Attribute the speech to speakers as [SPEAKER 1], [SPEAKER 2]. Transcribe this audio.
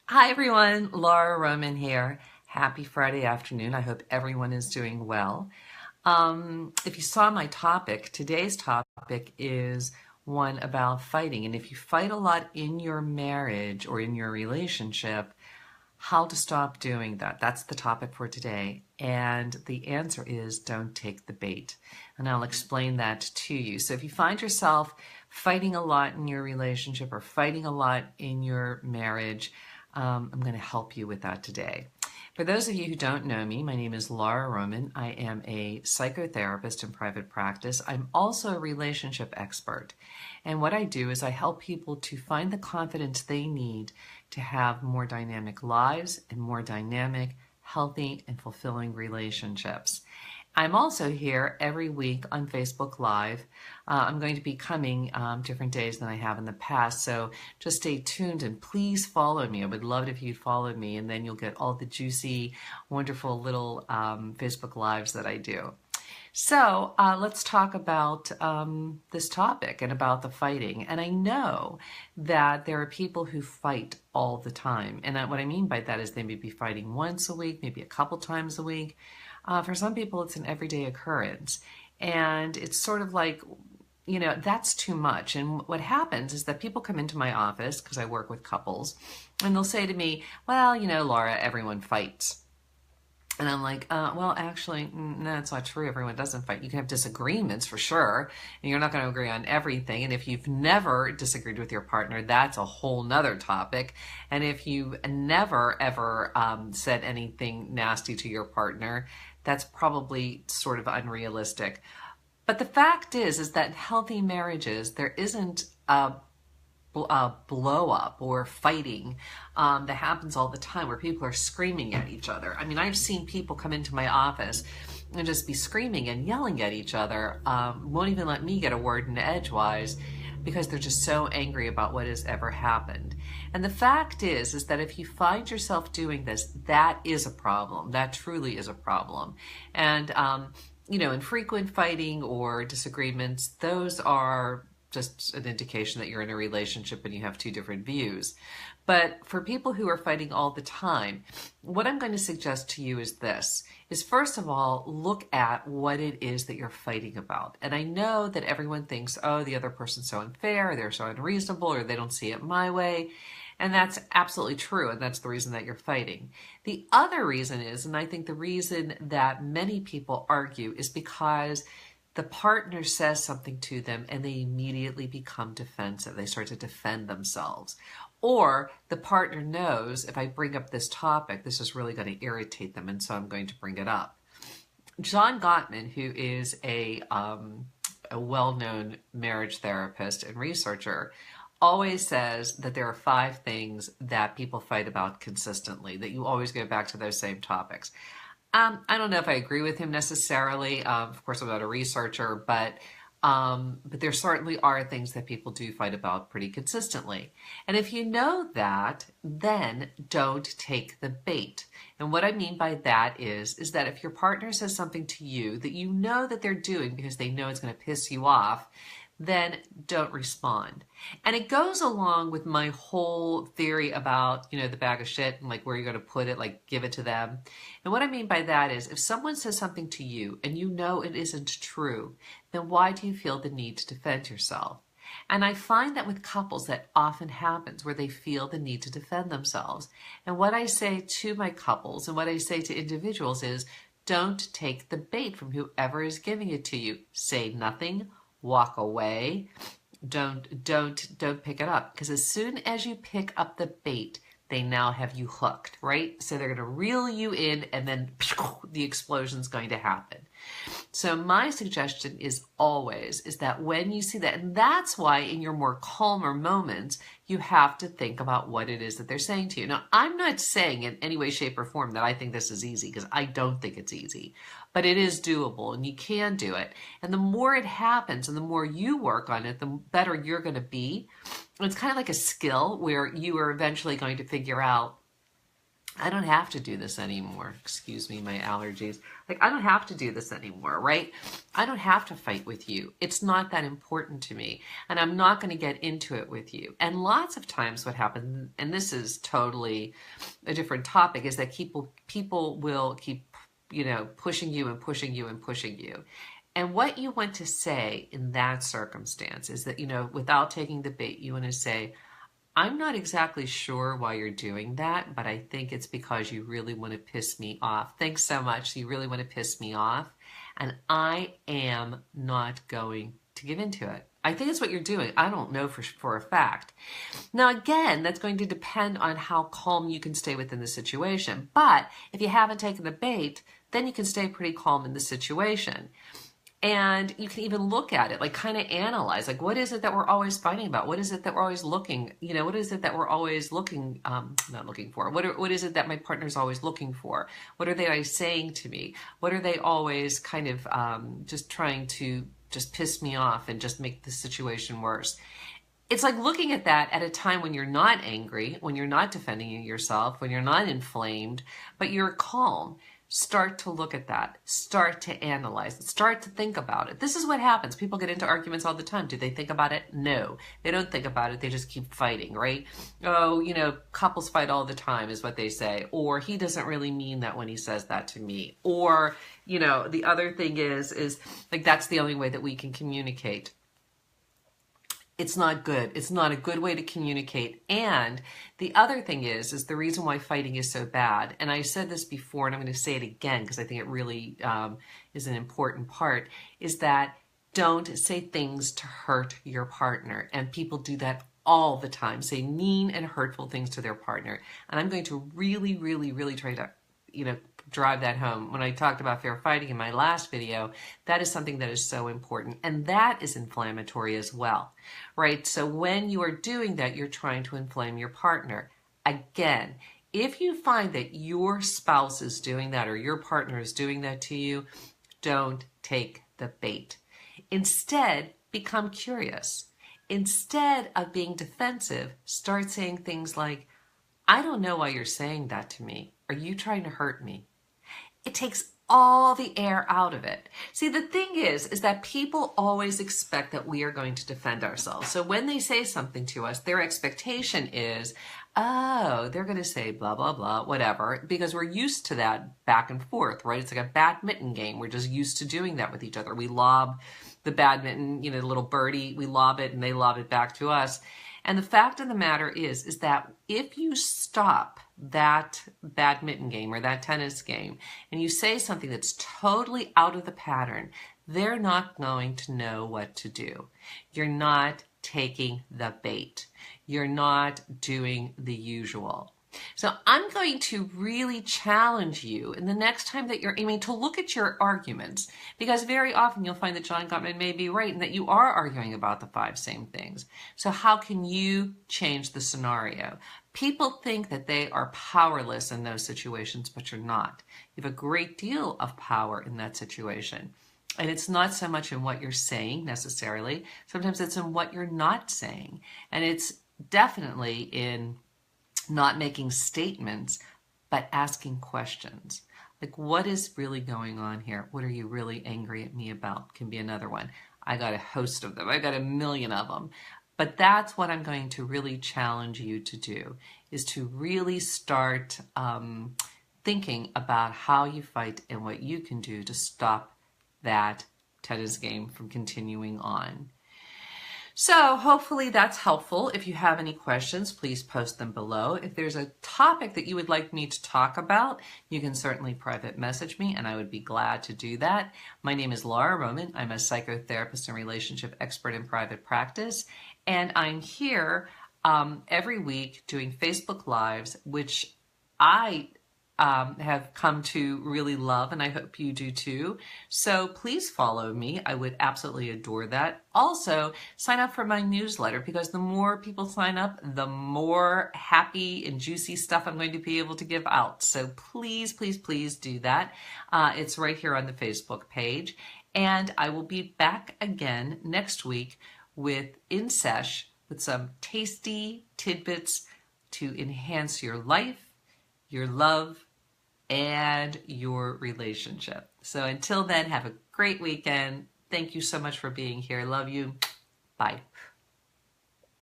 [SPEAKER 1] Hi everyone, Laura Roman here. Happy Friday afternoon. I hope everyone is doing well. If you saw my topic, today's topic is one about fighting. And if you fight a lot in your marriage or in your relationship, how to stop doing that. That's the topic for today. And the answer is don't take the bait. And I'll explain that to you. So if you find yourself fighting a lot in your relationship or fighting a lot in your marriage, I'm going to help you with that today. For those of you who don't know me, my name is Laura Roman. I am a psychotherapist in private practice. I'm also a relationship expert. And what I do is I help people to find the confidence they need to have more dynamic lives and more dynamic, healthy, and fulfilling relationships. I'm also here every week on Facebook Live. I'm going to be coming different days than I have in the past, so just stay tuned and please follow me. I would love it if you'd follow me, and then you'll get all the juicy, wonderful little Facebook Lives that I do. So let's talk about this topic and about the fighting. And I know that there are people who fight all the time. And what I mean by that is they may be fighting once a week, maybe a couple times a week. For some people, it's an everyday occurrence. And it's sort of like, that's too much. And what happens is that people come into my office because I work with couples and they'll say to me, well, Laura, everyone fights. And I'm like, well, actually, no, it's not true. Everyone doesn't fight. You can have disagreements for sure, and you're not going to agree on everything. And if you've never disagreed with your partner, that's a whole nother topic. And if you've never, ever said anything nasty to your partner, that's probably sort of unrealistic. But the fact is that in healthy marriages, there isn't a blow up or fighting that happens all the time where people are screaming at each other. I mean, I've seen people come into my office and just be screaming and yelling at each other, won't even let me get a word in edgewise because they're just so angry about what has ever happened. And the fact is that if you find yourself doing this, that is a problem. That truly is a problem. And, infrequent fighting or disagreements, those are just an indication that you're in a relationship and you have two different views. But for people who are fighting all the time, what I'm going to suggest to you is this, is first of all, look at what it is that you're fighting about. And I know that everyone thinks, oh, the other person's so unfair, or they're so unreasonable, or they don't see it my way. And that's absolutely true, and that's the reason that you're fighting. The other reason is, and I think the reason that many people argue is because the partner says something to them and they immediately become defensive. They start to defend themselves. Or the partner knows, if I bring up this topic, this is really going to irritate them, and so I'm going to bring it up. John Gottman, who is a well-known marriage therapist and researcher, always says that there are 5 things that people fight about consistently, that you always go back to those same topics. I don't know if I agree with him necessarily. Of course, I'm not a researcher, but there certainly are things that people do fight about pretty consistently. And if you know that, then don't take the bait. And what I mean by that is that if your partner says something to you that you know that they're doing because they know it's going to piss you off, then don't respond. And it goes along with my whole theory about, the bag of shit and like where you're going to put it, like give it to them. And what I mean by that is if someone says something to you and you know it isn't true, then why do you feel the need to defend yourself? And I find that with couples that often happens where they feel the need to defend themselves. And what I say to my couples and what I say to individuals is don't take the bait from whoever is giving it to you. Say nothing. Walk away. Don't pick it up, because as soon as you pick up the bait, they now have you hooked, right? So they're going to reel you in, and then the explosion's going to happen. So my suggestion is always is that when you see that, and that's why in your more calmer moments, you have to think about what it is that they're saying to you. Now, I'm not saying in any way, shape, or form that I think this is easy, because I don't think it's easy, but it is doable and you can do it. And the more it happens and the more you work on it, the better you're going to be. It's kind of like a skill where you are eventually going to figure out I don't have to do this anymore. Excuse me, my allergies. Like, I don't have to do this anymore, right? I don't have to fight with you. It's not that important to me. And I'm not going to get into it with you. And lots of times what happens, and this is totally a different topic, is that people will keep, pushing you and pushing you and pushing you. And what you want to say in that circumstance is that, without taking the bait, you want to say, I'm not exactly sure why you're doing that, but I think it's because you really want to piss me off. Thanks so much. You really want to piss me off. And I am not going to give into it. I think it's what you're doing. I don't know for a fact. Now, again, that's going to depend on how calm you can stay within the situation. But if you haven't taken the bait, then you can stay pretty calm in the situation. And you can even look at it, like kind of analyze, like, what is it that we're always fighting about? What is it that we're always looking, what is it that we're always looking, not looking for? What is it that my partner's always looking for? What are they always saying to me? What are they always kind of just trying to just piss me off and just make the situation worse? It's like looking at that at a time when you're not angry, when you're not defending yourself, when you're not inflamed, but you're calm. Start to look at that. Start to analyze it. Start to think about it. This is what happens. People get into arguments all the time. Do they think about it? No. They don't think about it. They just keep fighting, right? Oh, couples fight all the time is what they say. Or he doesn't really mean that when he says that to me. Or, the other thing is like, that's the only way that we can communicate. It's not good. It's not a good way to communicate. And the other thing is the reason why fighting is so bad, and I said this before and I'm going to say it again because I think it really is an important part, is that don't say things to hurt your partner. And people do that all the time, say mean and hurtful things to their partner. And I'm going to really, really, really try to, drive that home. When I talked about fair fighting in my last video, that is something that is so important. And that is inflammatory as well, right? So when you are doing that, you're trying to inflame your partner. Again, if you find that your spouse is doing that or your partner is doing that to you, don't take the bait. Instead, become curious. Instead of being defensive, start saying things like, I don't know why you're saying that to me. Are you trying to hurt me? It takes all the air out of it. See, the thing is that people always expect that we are going to defend ourselves. So when they say something to us, their expectation is, oh, they're going to say blah, blah, blah, whatever, because we're used to that back and forth, right? It's like a badminton game. We're just used to doing that with each other. We lob the badminton, the little birdie, we lob it and they lob it back to us. And the fact of the matter is that if you stop that badminton game or that tennis game and you say something that's totally out of the pattern, they're not going to know what to do. You're not taking the bait. You're not doing the usual. So I'm going to really challenge you in the next time that you're aiming to look at your arguments, because very often you'll find that John Gottman may be right and that you are arguing about the 5 same things. So how can you change the scenario? People think that they are powerless in those situations, but you're not. You have a great deal of power in that situation. And it's not so much in what you're saying necessarily. Sometimes it's in what you're not saying. And it's definitely in not making statements, but asking questions. Like, what is really going on here? What are you really angry at me about? Can be another one. I got a host of them. I got a million of them. But that's what I'm going to really challenge you to do, is to really start thinking about how you fight and what you can do to stop that tennis game from continuing on. So hopefully that's helpful. If you have any questions, please post them below. If there's a topic that you would like me to talk about, you can certainly private message me and I would be glad to do that. My name is Laura Roman. I'm a psychotherapist and relationship expert in private practice. And I'm here every week doing Facebook Lives, which I have come to really love, and I hope you do too. So please follow me. I would absolutely adore that. Also, sign up for my newsletter, because the more people sign up, the more happy and juicy stuff I'm going to be able to give out. So please, please, please do that. It's right here on the Facebook page. And I will be back again next week with In Sesh, with some tasty tidbits to enhance your life your love, and your relationship. So until then, have a great weekend. Thank you so much for being here. Love you. Bye.